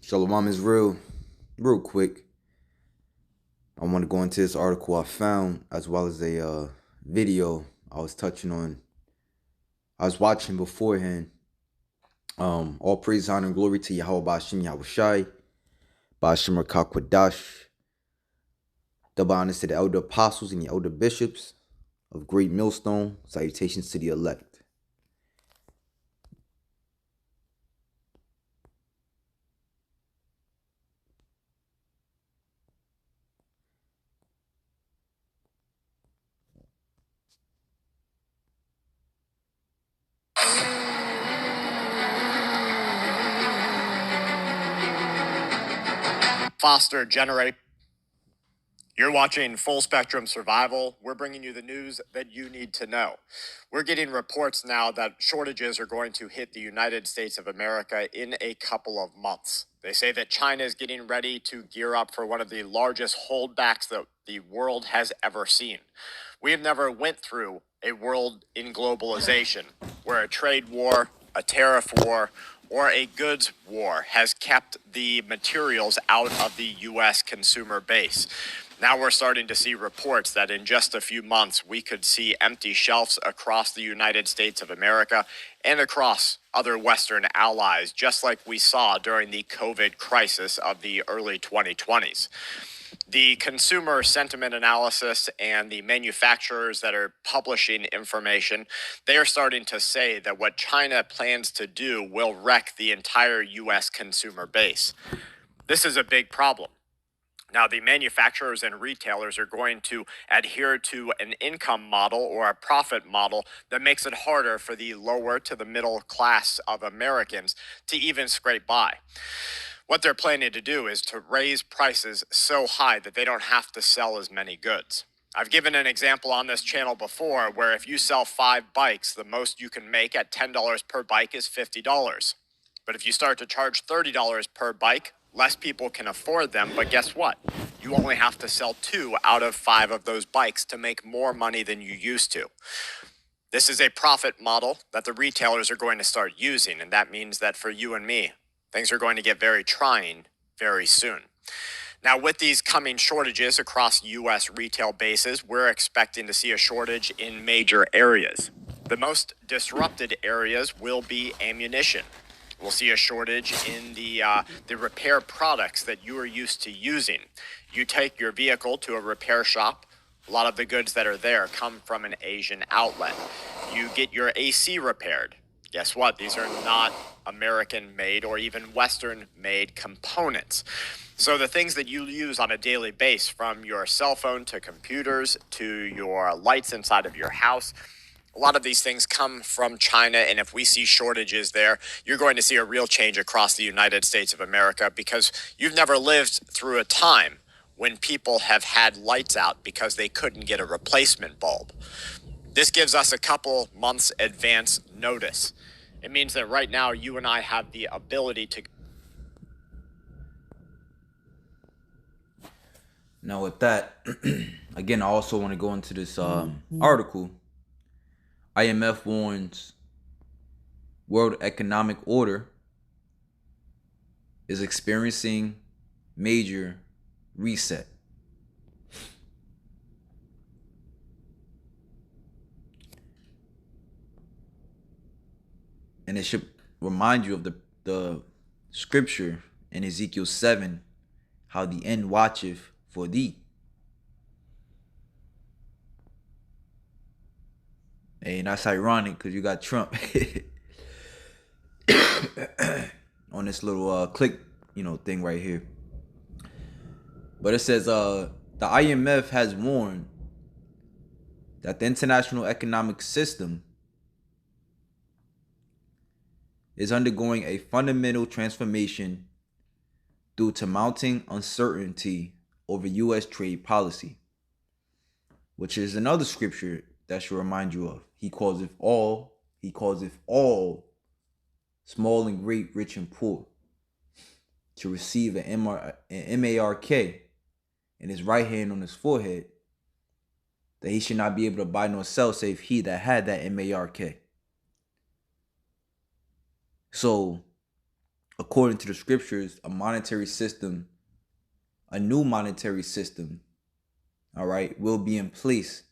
Shalom is real quick. I want to go into this article I found as well as a video I was touching on. I was watching beforehand. All praise, honor, and glory to Yahweh Bashim Yahushai, Bashim Rakakwadash. Double honors to the elder apostles and the elder bishops of Great Millstone. Salutations to the elect. Foster generate. You're watching Full Spectrum Survival. We're bringing you the news that you need to know. We're getting reports now that shortages are going to hit the United States of America in a couple of months. They say that China is getting ready to gear up for one of the largest holdbacks that the world has ever seen. We have never went through a world in globalization where a trade war, a tariff war, or a goods war has kept the materials out of the U.S. consumer base. Now we're starting to see reports that in just a few months, we could see empty shelves across the United States of America and across other Western allies, just like we saw during the COVID crisis of the early 2020s. The consumer sentiment analysis and the manufacturers that are publishing information, they are starting to say that what China plans to do will wreck the entire U.S. consumer base. This is a big problem. Now, the manufacturers and retailers are going to adhere to an income model or a profit model that makes it harder for the lower to the middle class of Americans to even scrape by. What they're planning to do is to raise prices so high that they don't have to sell as many goods. I've given an example on this channel before where if you sell 5 bikes, the most you can make at $10 per bike is $50. But if you start to charge $30 per bike, less people can afford them. But guess what? You only have to sell 2 out of 5 of those bikes to make more money than you used to. This is a profit model that the retailers are going to start using, and that means that for you and me, things are going to get very trying very soon. Now, with these coming shortages across U.S. retail bases, we're expecting to see a shortage in major areas. The most disrupted areas will be ammunition. We'll see a shortage in the repair products that you are used to using. You take your vehicle to a repair shop, a lot of the goods that are there come from an Asian outlet. You get your AC repaired. Guess what? These are not American-made or even Western-made components. So the things that you use on a daily basis, from your cell phone to computers to your lights inside of your house, a lot of these things come from China, and if we see shortages there, you're going to see a real change across the United States of America because you've never lived through a time when people have had lights out because they couldn't get a replacement bulb. This gives us a couple months advance notice. It means that right now you and I have the ability to. Now with that, again, I also want to go into this article. IMF warns World Economic Order is experiencing major reset. And it should remind you of the scripture in Ezekiel 7, how the end watcheth for thee. And that's ironic because you got Trump on this little click, thing right here. But it says the IMF has warned that the international economic system is undergoing a fundamental transformation due to mounting uncertainty over U.S. trade policy, which is another scripture that should remind you of. He calls it all, small and great, rich and poor, to receive an M-A-R-K in his right hand on his forehead, that he should not be able to buy nor sell save he that had that M-A-R-K. So according to the scriptures, a new monetary system, all right, will be in place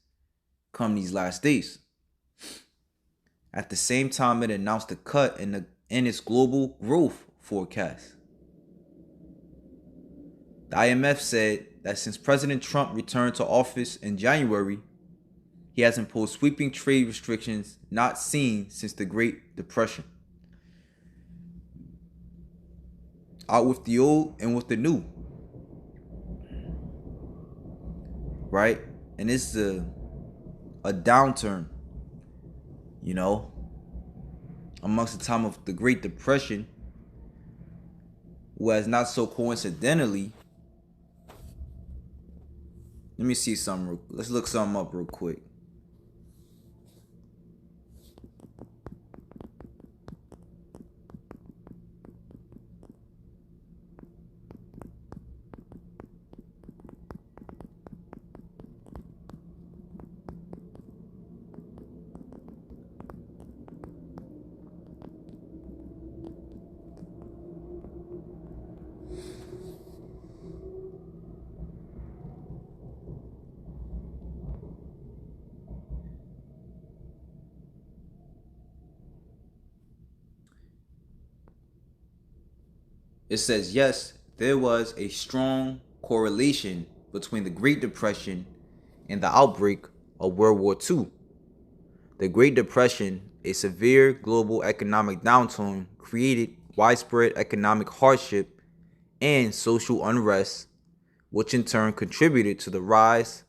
come these last days. At the same time, it announced a cut in its global growth forecast. The IMF said that since President Trump returned to office in January, he has imposed sweeping trade restrictions not seen since the Great Depression. Out with the old and with the new, right? And this is a downturn, you know, amongst the time of the Great Depression, whereas not so coincidentally, let me see something. Let's look something up real quick. It says, yes, there was a strong correlation between the Great Depression and the outbreak of World War II. The Great Depression, a severe global economic downturn, created widespread economic hardship and social unrest, which in turn contributed to the rise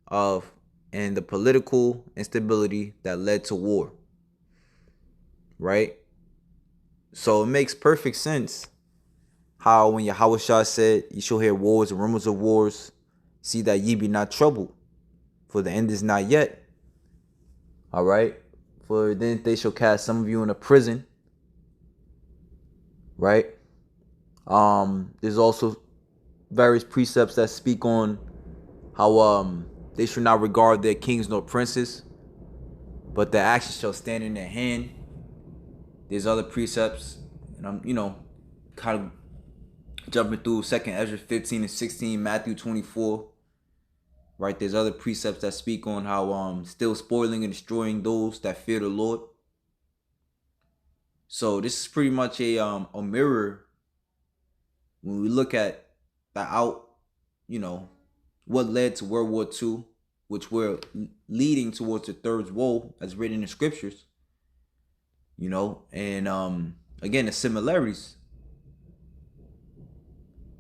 of and the political instability that led to war. Right? So it makes perfect sense how when Yahushua said, "You shall hear wars and rumors of wars, see that ye be not troubled, for the end is not yet." All right? For then they shall cast some of you into prison. Right? There's also various precepts that speak on how they should not regard their kings nor princes, but their actions shall stand in their hand. There's other precepts, and I'm kind of jumping through 2nd Ezra 15 and 16, Matthew 24. Right, there's other precepts that speak on how still spoiling and destroying those that fear the Lord. So this is pretty much a mirror when we look at what led to World War II, which we're leading towards the third woe as written in the scriptures. And again, the similarities,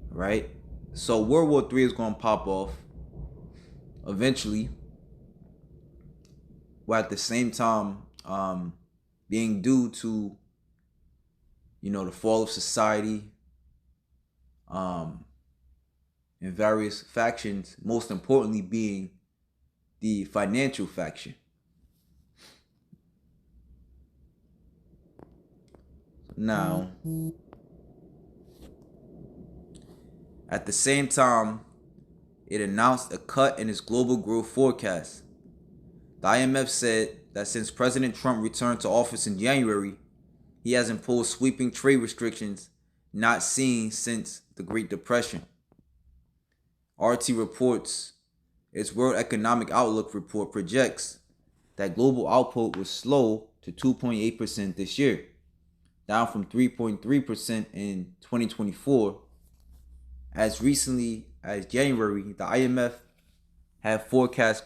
right? So World War III is going to pop off eventually, while at the same time being due to the fall of society, and various factions, most importantly being the financial faction. Now, at the same time, it announced a cut in its global growth forecast. The IMF said that since President Trump returned to office in January, he has imposed sweeping trade restrictions not seen since the Great Depression. RT reports its World Economic Outlook report projects that global output was slow to 2.8% this year, down from 3.3% in 2024. As recently as January, the IMF had forecast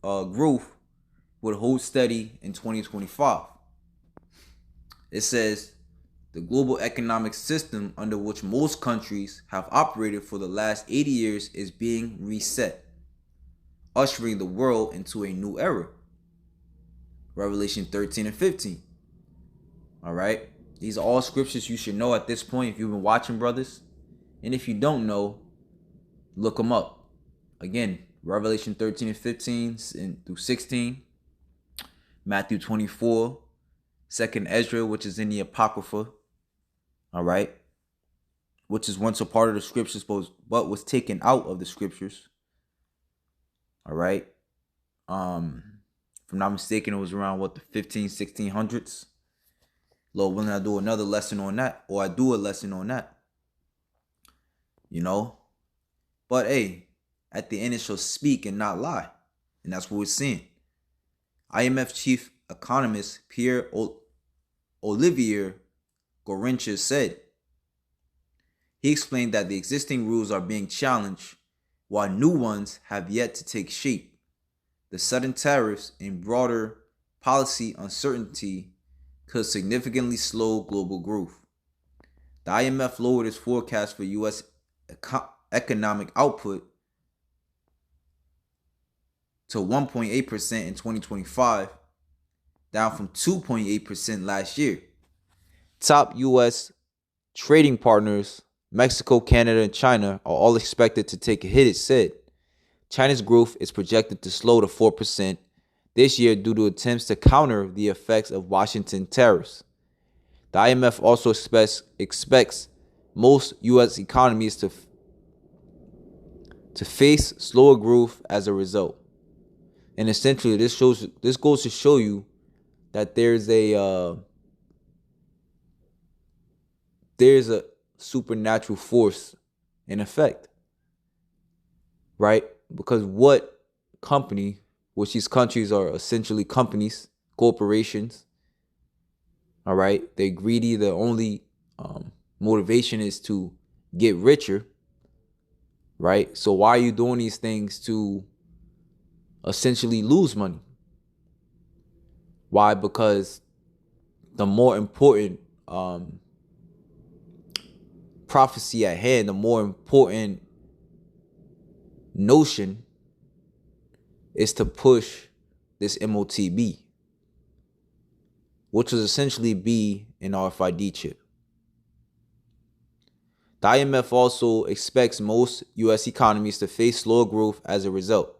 growth would hold steady in 2025. It says the global economic system under which most countries have operated for the last 80 years is being reset, ushering the world into a new era. Revelation 13 and 15. All right? These are all scriptures you should know at this point if you've been watching, brothers. And if you don't know, look them up. Again, Revelation 13 and 15 through 16. Matthew 24. 2nd Ezra, which is in the Apocrypha. All right? Which is once a part of the scriptures, but was taken out of the scriptures. All right? If I'm not mistaken, it was around, the 1600s? Lord willing, I do another lesson on that, or I do a lesson on that. You know? But hey, at the end it shall speak and not lie. And that's what we're seeing. IMF chief economist Pierre Olivier Gorinches said, he explained that the existing rules are being challenged while new ones have yet to take shape. The sudden tariffs and broader policy uncertainty could significantly slow global growth. The IMF lowered its forecast for U.S. economic output to 1.8% in 2025, down from 2.8% last year. Top U.S. trading partners, Mexico, Canada, and China, are all expected to take a hit, it said. China's growth is projected to slow to 4% this year due to attempts to counter the effects of Washington tariffs. The IMF also expects most U.S. economies to face slower growth as a result. And essentially, this goes to show you that there's a supernatural force in effect, right? Because what company, which these countries are essentially companies, corporations, all right, they're greedy. The only motivation is to get richer, right? So why are you doing these things? To essentially lose money. Why? Because the more important prophecy at hand, the more important notion is to push this MOTB, which was essentially be an RFID chip. The IMF also expects most U.S. economies to face slower growth as a result.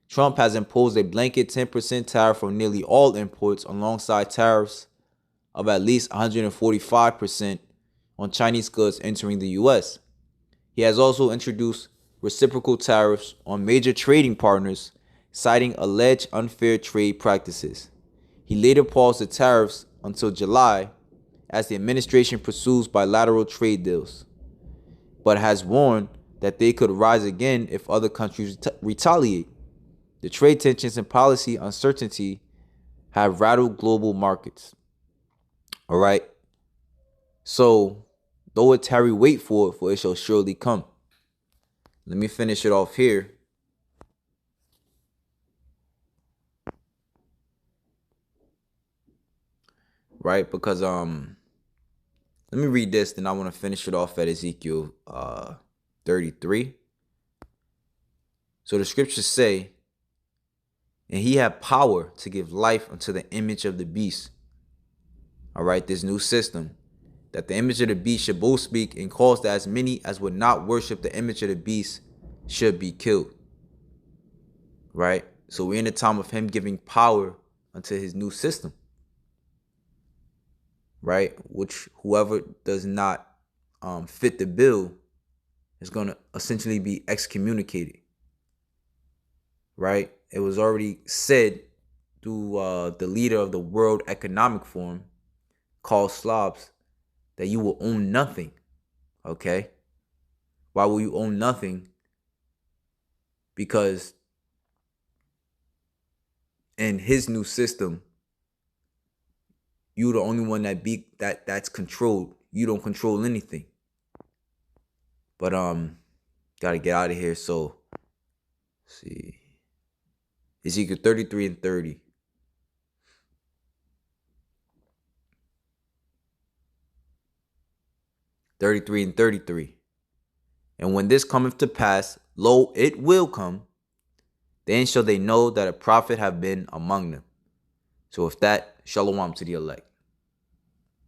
Trump has imposed a blanket 10% tariff on nearly all imports, alongside tariffs of at least 145% on Chinese goods entering the U.S. He has also introduced reciprocal tariffs on major trading partners, citing alleged unfair trade practices. He later paused the tariffs until July as the administration pursues bilateral trade deals, but has warned that they could rise again if other countries retaliate. The trade tensions and policy uncertainty have rattled global markets. All right. So, though it tarry, wait for it shall surely come. Let me finish it off here. Right, because let me read this, then I want to finish it off at Ezekiel 33. So the scriptures say, and he had power to give life unto the image of the beast. All right, this new system, that the image of the beast should both speak, and cause that as many as would not worship the image of the beast should be killed. Right? So we're in the time of him giving power unto his new system. Right? Which whoever does not fit the bill is going to essentially be excommunicated. Right? It was already said through the leader of the World Economic Forum, Karl Slobs, that you will own nothing. Okay? Why will you own nothing? Because in his new system, you're the only one that's controlled. You don't control anything. But gotta get out of here. So let's see. Ezekiel 33 and 30. and 33. And when this cometh to pass, lo, it will come, then shall they know that a prophet have been among them. So with that, shalom to the elect.